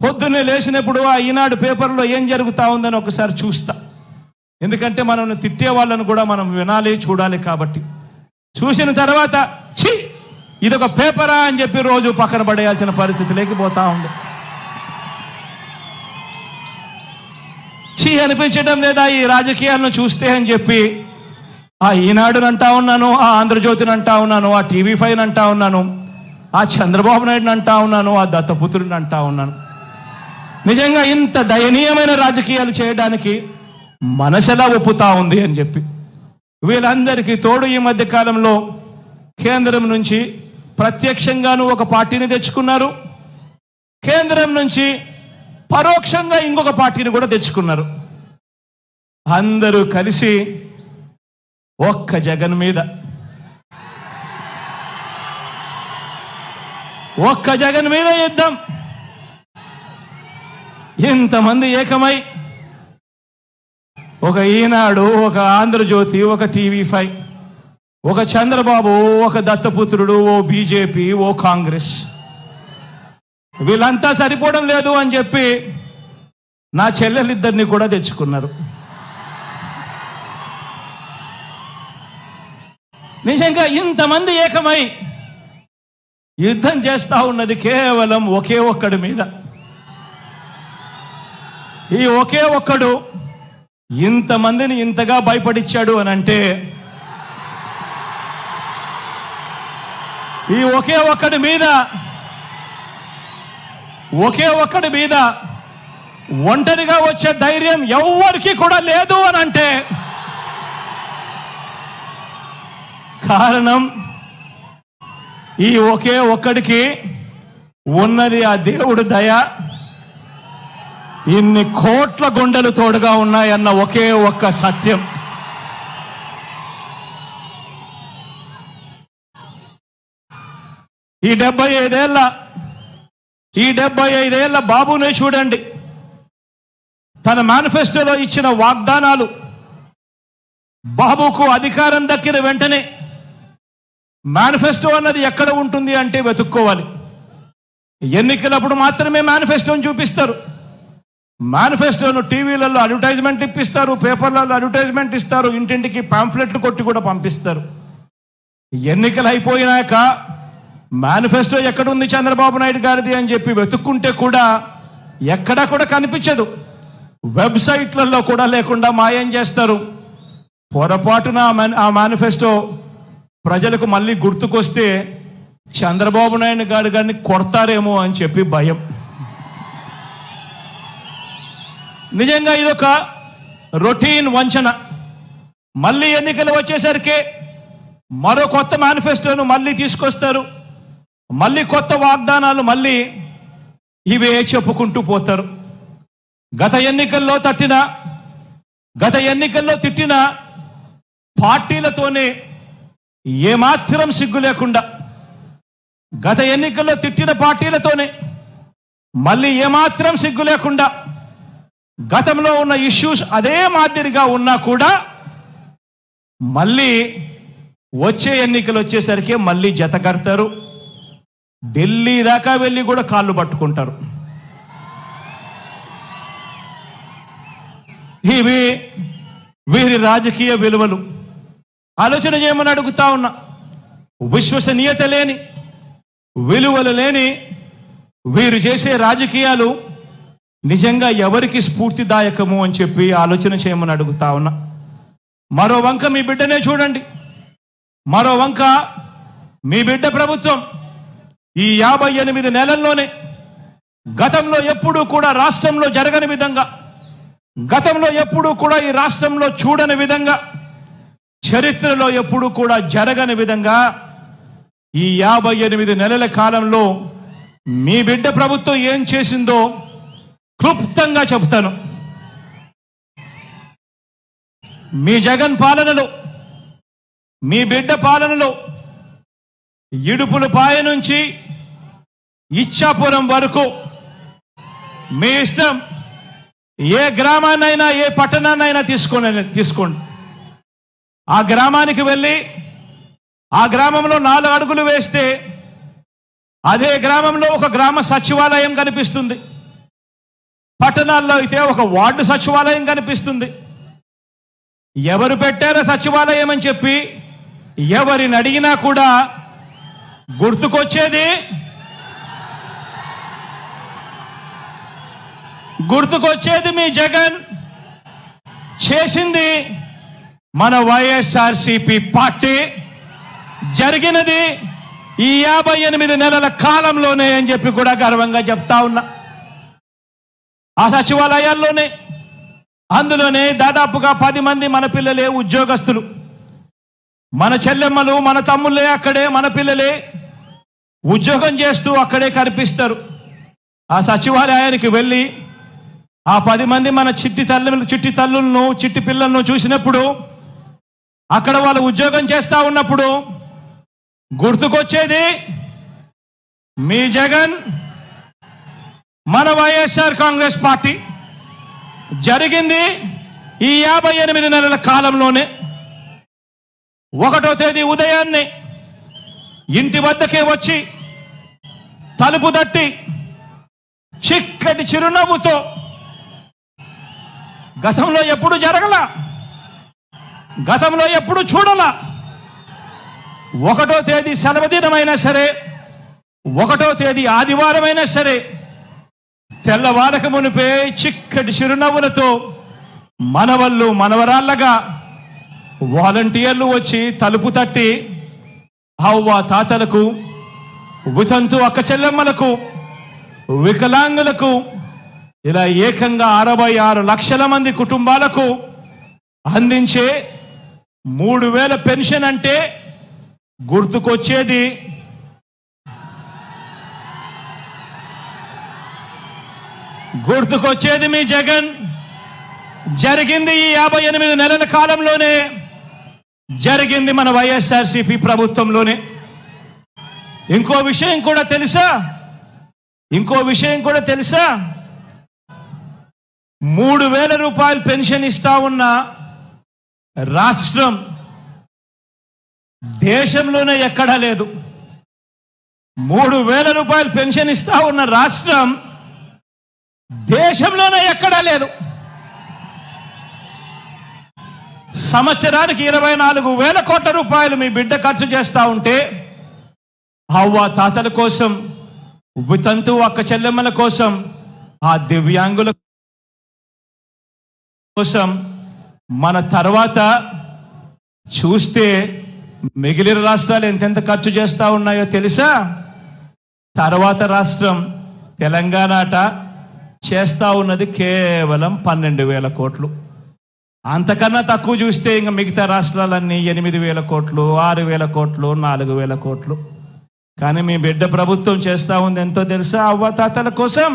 పొద్దున్నే లేచినప్పుడు ఆ ఈనాడు పేపర్లో ఏం జరుగుతా ఉందని ఒకసారి చూస్తా. ఎందుకంటే మనల్ని తిట్టే వాళ్ళను కూడా మనం వినాలి, చూడాలి. కాబట్టి చూసిన తర్వాత ఛీ ఇదొక పేపరా అని చెప్పి రోజు పక్కన పడేయాల్సిన పరిస్థితి లేకపోతా ఉంది. ఛీ అనిపించడం లేదా ఈ రాజకీయాలను చూస్తే అని చెప్పి ఆ ఈనాడుని అంటా ఉన్నాను, ఆ ఆంధ్రజ్యోతిని అంటా ఉన్నాను, ఆ TV5 అంటా ఉన్నాను, ఆ చంద్రబాబు నాయుడుని అంటా ఉన్నాను, ఆ దత్తపుత్రుడిని అంటా ఉన్నాను. నిజంగా ఇంత దయనీయమైన రాజకీయాలు చేయడానికి మనసెలా ఒప్పుతా ఉంది అని చెప్పి. వీళ్ళందరికీ తోడు ఈ మధ్య కాలంలో కేంద్రం నుంచి ప్రత్యక్షంగాను ఒక పార్టీని తెచ్చుకున్నారు, కేంద్రం నుంచి పరోక్షంగా ఇంకొక పార్టీని కూడా తెచ్చుకున్నారు. అందరూ కలిసి ఒక్క జగన్ మీద, ఒక్క జగన్ మీద యుద్ధం. ఇంతమంది ఏకమై ఒక ఈనాడు, ఒక ఆంధ్రజ్యోతి, ఒక TV5, ఒక చంద్రబాబు, ఒక దత్తపుత్రుడు, ఓ బీజేపీ, ఓ కాంగ్రెస్, వీళ్ళంతా సరిపోవడం లేదు అని చెప్పి నా చెల్లెలిద్దరిని కూడా తెచ్చుకున్నారు. నిజంగా ఇంతమంది ఏకమై యుద్ధం చేస్తా ఉన్నది కేవలం ఒకే ఒక్కడి మీద. ఈ ఒకే ఒక్కడు ఇంతమందిని ఇంతగా భయపడిచ్చాడు అని అంటే ఈ ఒకే ఒక్కడి మీద ఒంటరిగా వచ్చే ధైర్యం ఎవ్వరికి కూడా లేదు అని అంటే కారణం ఈ ఒకే ఒక్కడికి ఉన్నది ఆ దేవుడు దయ. ఇన్ని కోట్ల గుండెలు తోడుగా ఉన్నాయన్న ఒకే ఒక్క సత్యం. ఈ 75 ఏళ్ల బాబునే చూడండి. తన మేనిఫెస్టోలో ఇచ్చిన వాగ్దానాలు, బాబుకు అధికారం దక్కిన వెంటనే మేనిఫెస్టో అన్నది ఎక్కడ ఉంటుంది అంటే వెతుక్కోవాలి. ఎన్నికలప్పుడు మాత్రమే మేనిఫెస్టోని చూపిస్తారు. మేనిఫెస్టోను టీవీలలో అడ్వర్టైజ్మెంట్ ఇప్పిస్తారు, పేపర్లలో అడ్వర్టైజ్మెంట్ ఇస్తారు, ఇంటింటికి పాంఫ్లెట్లు కొట్టి కూడా పంపిస్తారు. ఎన్నికలు అయిపోయినాక మేనిఫెస్టో ఎక్కడుంది చంద్రబాబు నాయుడు గారిది అని చెప్పి వెతుక్కుంటే కూడా ఎక్కడా కూడా కనిపించదు. వెబ్సైట్లలో కూడా లేకుండా మాయం చేస్తారు. పొరపాటున ఆ మేనిఫెస్టో ప్రజలకు మళ్ళీ గుర్తుకొస్తే చంద్రబాబు నాయుడు గారిని కొడతారేమో అని చెప్పి భయం. నిజంగా ఇదొక రొటీన్ వంచన. మళ్ళీ ఎన్నికలు వచ్చేసరికి మరో కొత్త మేనిఫెస్టోను మళ్ళీ తీసుకొస్తారు, మళ్ళీ కొత్త వాగ్దానాలు, మళ్ళీ ఇవే చెప్పుకుంటూ పోతారు. గత ఎన్నికల్లో తిట్టిన పార్టీలతోనే ఏమాత్రం సిగ్గు లేకుండా, గత ఎన్నికల్లో తిట్టిన పార్టీలతోనే మళ్ళీ ఏమాత్రం సిగ్గు లేకుండా, గతంలో ఉన్న ఇష్యూస్ అదే మాదిరిగా ఉన్నా కూడా మళ్ళీ వచ్చే ఎన్నికలు వచ్చేసరికి మళ్ళీ జత కడతారు. ఢిల్లీ దాకా వెళ్ళి కూడా కాళ్ళు పట్టుకుంటారు. ఇవి వీరి రాజకీయ విలువలు. ఆలోచన చేయమని అడుగుతా ఉన్నా. విశ్వసనీయత లేని, విలువలు లేని వీరు చేసే రాజకీయాలు నిజంగా ఎవరికి స్ఫూర్తిదాయకము అని చెప్పి ఆలోచన చేయమని అడుగుతా ఉన్నా. మరో వంక మీ బిడ్డనే చూడండి. మరో వంక మీ బిడ్డ ప్రభుత్వం ఈ 58 నెలల్లోనే గతంలో ఎప్పుడూ కూడా రాష్ట్రంలో జరగని విధంగా, గతంలో ఎప్పుడూ కూడా ఈ రాష్ట్రంలో చూడని విధంగా, చరిత్రలో ఎప్పుడూ కూడా జరగని విధంగా ఈ 58 నెలల కాలంలో మీ బిడ్డ ప్రభుత్వం ఏం చేసిందో క్లుప్తంగా చెప్తాను. మీ జగన్ పాలనలో, మీ బిడ్డ పాలనలో ఇడుపులపాయ నుంచి ఇచ్చాపురం వరకు మీ ఇష్టం, ఏ గ్రామాన్నైనా ఏ పట్టణాన్నైనా తీసుకోండి. ఆ గ్రామానికి వెళ్ళి ఆ గ్రామంలో 4 అడుగులు వేస్తే అదే గ్రామంలో ఒక గ్రామ సచివాలయం కనిపిస్తుంది. పట్టణాల్లో అయితే ఒక వార్డు సచివాలయం కనిపిస్తుంది. ఎవరు పెట్టారో సచివాలయం అని చెప్పి ఎవరిని అడిగినా కూడా గుర్తుకొచ్చేది మీ జగన్ చేసింది మన వైఎస్ఆర్సీపీ పార్టీ, జరిగినది ఈ 58 నెలల కాలంలోనే అని చెప్పి కూడా గర్వంగా చెప్తా ఉన్నా. ఆ సచివాలయాల్లోనే అందులోనే దాదాపుగా 10 మంది మన పిల్లలే ఉద్యోగస్తులు, మన చెల్లెమ్మలు మన తమ్ముళ్ళే అక్కడే మన పిల్లలే ఉద్యోగం చేస్తూ అక్కడే కనిపిస్తారు. ఆ సచివాలయానికి వెళ్ళి ఆ 10 మంది మన చిట్టి తల్లులను చిట్టి పిల్లలను చూసినప్పుడు, అక్కడ వాళ్ళు ఉద్యోగం చేస్తా ఉన్నప్పుడు గుర్తుకొచ్చేది మీ జగన్, మన వైఎస్ఆర్ కాంగ్రెస్ పార్టీ. జరిగింది ఈ 58 నెలల కాలంలోనే. 1వ తేదీ ఉదయాన్నే ఇంటి వద్దకే వచ్చి తలుపు తట్టి చిక్కటి చిరునవ్వుతో, గతంలో ఎప్పుడు జరగలా, గతంలో ఎప్పుడు చూడలా, 1వ తేదీ సెలవు దినమైనా సరే, 1వ తేదీ ఆదివారమైనా సరే, తెల్లవారక మునిపే చిక్కటి చిరునవ్వులతో మనవళ్ళు మనవరాళ్ళగా వాలంటీర్లు వచ్చి తలుపు తట్టి అవ్వ తాతలకు, వితంతు అక్క చెల్లెమ్మలకు, వికలాంగులకు, ఇలా ఏకంగా 66 లక్షల మంది కుటుంబాలకు అందించే 3000 పెన్షన్ అంటే గుర్తుకొచ్చేది మీ జగన్. జరిగింది ఈ 58 నెలల కాలంలోనే, జరిగింది మన వైఎస్ఆర్సీపీ ప్రభుత్వంలోనే. ఇంకో విషయం కూడా తెలుసా, 3000 రూపాయలు పెన్షన్ ఇస్తా ఉన్న రాష్ట్రం దేశంలోనే ఎక్కడా లేదు. 3000 రూపాయలు పెన్షన్ ఇస్తా ఉన్న రాష్ట్రం దేశంలోనే ఎక్కడా లేదు. సంవత్సరానికి 24,000 కోట్ల రూపాయలు మీ బిడ్డ ఖర్చు చేస్తా ఉంటే, అవ్వ తాతల కోసం, వితంతు అక్క చెల్లెమ్మల కోసం, ఆ దివ్యాంగుల కోసం మన తర్వాత చూస్తే మిగిలిన రాష్ట్రాలు ఎంతెంత ఖర్చు చేస్తా ఉన్నాయో తెలుసా? తర్వాత రాష్ట్రం తెలంగాణ చేస్తా ఉన్నది కేవలం 12,000 కోట్లు. అంతకన్నా తక్కువ చూస్తే ఇంకా మిగతా రాష్ట్రాలన్నీ 8,000 కోట్లు, 6,000 కోట్లు, 4,000 కోట్లు. కానీ మీ బిడ్డ ప్రభుత్వం చేస్తా ఉంది ఎంతో తెలుసా? అవ్వతాతల కోసం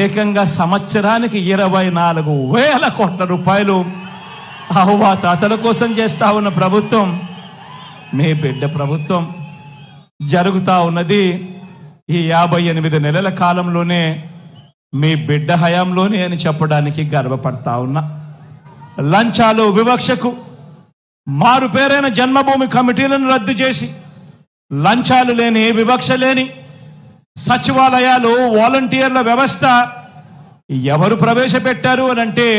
ఏకంగా సంవత్సరానికి 24,000 కోట్ల రూపాయలు అవ్వతాతల కోసం చేస్తా ఉన్న ప్రభుత్వం మీ బిడ్డ ప్రభుత్వం. జరుగుతా ఉన్నది ఈ 58 నెలల కాలంలోనే, మీ బిడ్డ హయాంలోనే అని చెప్పడానికి గర్వపడతా ఉన్నా. లంచాలు, వివక్షకు మారు పేరైన జన్మభూమి కమిటీలను రద్దు చేసి, లంచాలు లేని, వివక్ష లేని సచివాలయాలు, వాలంటీర్ల వ్యవస్థ ఎవరు ప్రవేశపెట్టారు అనంటే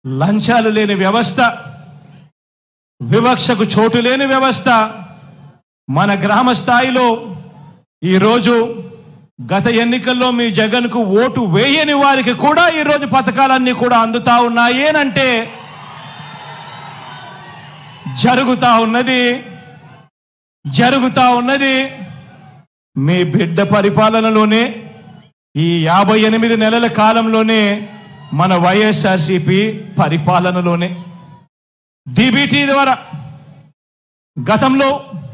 లంచాలు లేని వ్యవస్థ, వివక్షకు చోటు లేని వ్యవస్థ మన గ్రామ స్థాయిలో ఈరోజు గత ఎన్నికల్లో మీ జగన్కు ఓటు వేయని వారికి కూడా ఈరోజు పథకాలన్నీ కూడా అందుతా ఉన్నాయి అంటే జరుగుతా ఉన్నది మీ బిడ్డ పరిపాలనలోనే. ఈ 58 నెలల కాలంలోనే, మన వైఎస్ఆర్సీపీ పరిపాలనలోనే. డీబీటీ ద్వారా గతంలో